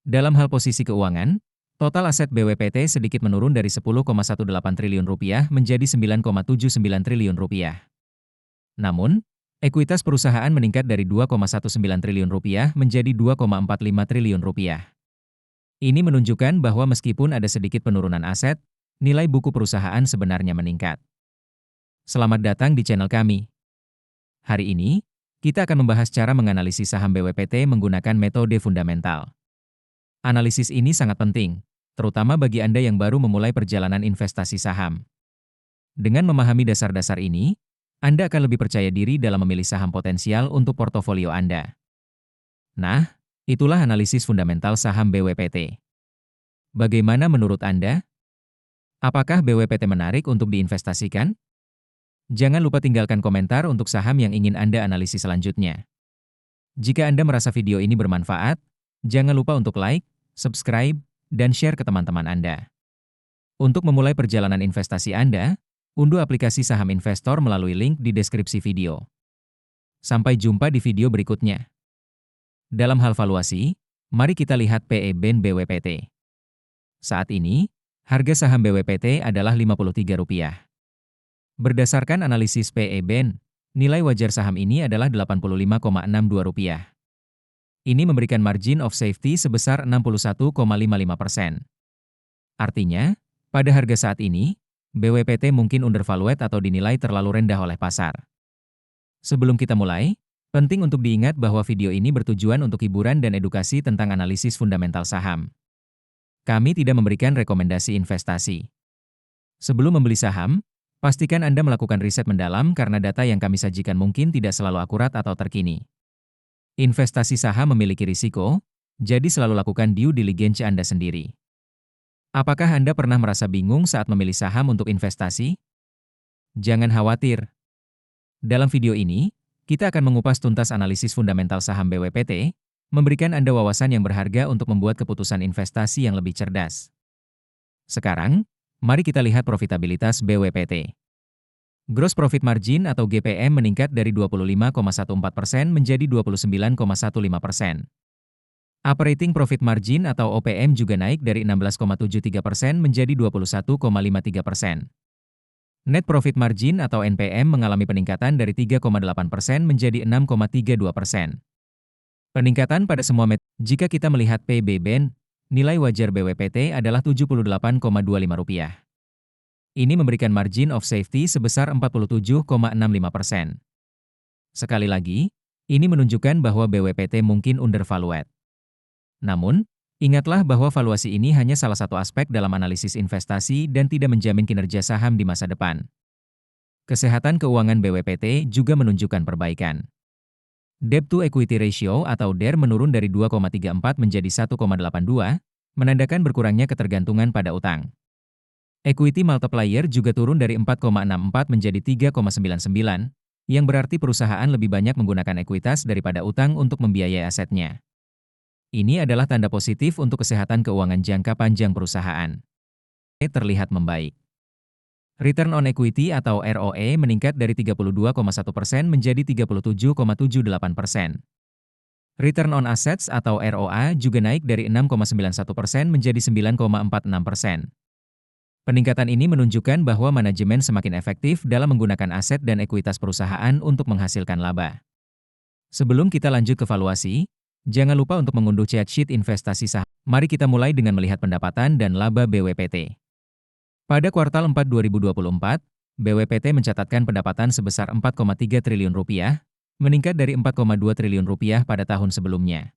Dalam hal posisi keuangan, total aset BWPT sedikit menurun dari Rp10,18 triliun menjadi Rp9,79 triliun. Namun, ekuitas perusahaan meningkat dari Rp2,19 triliun menjadi Rp2,45 triliun. Ini menunjukkan bahwa meskipun ada sedikit penurunan aset, nilai buku perusahaan sebenarnya meningkat. Selamat datang di channel kami. Hari ini, kita akan membahas cara menganalisis saham BWPT menggunakan metode fundamental. Analisis ini sangat penting, terutama bagi Anda yang baru memulai perjalanan investasi saham. Dengan memahami dasar-dasar ini, Anda akan lebih percaya diri dalam memilih saham potensial untuk portofolio Anda. Nah, itulah analisis fundamental saham BWPT. Bagaimana menurut Anda? Apakah BWPT menarik untuk diinvestasikan? Jangan lupa tinggalkan komentar untuk saham yang ingin Anda analisis selanjutnya. Jika Anda merasa video ini bermanfaat, jangan lupa untuk like, subscribe, dan share ke teman-teman Anda. Untuk memulai perjalanan investasi Anda, unduh aplikasi saham investor melalui link di deskripsi video. Sampai jumpa di video berikutnya. Dalam hal valuasi, mari kita lihat PE/BEN BWPT. Saat ini, harga saham BWPT adalah Rp53. Berdasarkan analisis PE/BEN, nilai wajar saham ini adalah Rp85,62. Ini memberikan margin of safety sebesar 61,55%. Artinya, pada harga saat ini, BWPT mungkin undervalued atau dinilai terlalu rendah oleh pasar. Sebelum kita mulai, penting untuk diingat bahwa video ini bertujuan untuk hiburan dan edukasi tentang analisis fundamental saham. Kami tidak memberikan rekomendasi investasi. Sebelum membeli saham, pastikan Anda melakukan riset mendalam karena data yang kami sajikan mungkin tidak selalu akurat atau terkini. Investasi saham memiliki risiko, jadi selalu lakukan due diligence Anda sendiri. Apakah Anda pernah merasa bingung saat memilih saham untuk investasi? Jangan khawatir. Dalam video ini, kita akan mengupas tuntas analisis fundamental saham BWPT, memberikan Anda wawasan yang berharga untuk membuat keputusan investasi yang lebih cerdas. Sekarang, mari kita lihat profitabilitas BWPT. Gross Profit Margin atau GPM meningkat dari 25,14% menjadi 29,15%. Operating Profit Margin atau OPM juga naik dari 16,73% menjadi 21,53%. Net Profit Margin atau NPM mengalami peningkatan dari 3,8% menjadi 6,32%. Peningkatan pada semua metode. Jika kita melihat PB/BEN, nilai wajar BWPT adalah Rp77,25. Ini memberikan margin of safety sebesar 47,65%. Sekali lagi, ini menunjukkan bahwa BWPT mungkin undervalued. Namun, ingatlah bahwa valuasi ini hanya salah satu aspek dalam analisis investasi dan tidak menjamin kinerja saham di masa depan. Kesehatan keuangan BWPT juga menunjukkan perbaikan. Debt to Equity Ratio atau DER menurun dari 2,34 menjadi 1,82, menandakan berkurangnya ketergantungan pada utang. Equity multiplier juga turun dari 4,64 menjadi 3,99, yang berarti perusahaan lebih banyak menggunakan ekuitas daripada utang untuk membiayai asetnya. Ini adalah tanda positif untuk kesehatan keuangan jangka panjang perusahaan. Terlihat membaik. Return on Equity atau ROE meningkat dari 32,1% menjadi 37,78%. Return on Assets atau ROA juga naik dari 6,91% menjadi 9,46%. Peningkatan ini menunjukkan bahwa manajemen semakin efektif dalam menggunakan aset dan ekuitas perusahaan untuk menghasilkan laba. Sebelum kita lanjut ke valuasi, jangan lupa untuk mengunduh cheat sheet investasi saham. Mari kita mulai dengan melihat pendapatan dan laba BWPT. Pada kuartal 4 2024, BWPT mencatatkan pendapatan sebesar Rp4,3 triliun, meningkat dari Rp4,2 triliun pada tahun sebelumnya.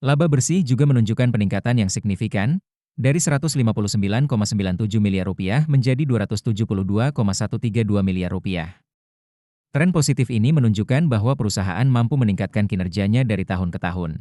Laba bersih juga menunjukkan peningkatan yang signifikan, dari Rp159,97 miliar menjadi Rp272,132 miliar. Tren positif ini menunjukkan bahwa perusahaan mampu meningkatkan kinerjanya dari tahun ke tahun.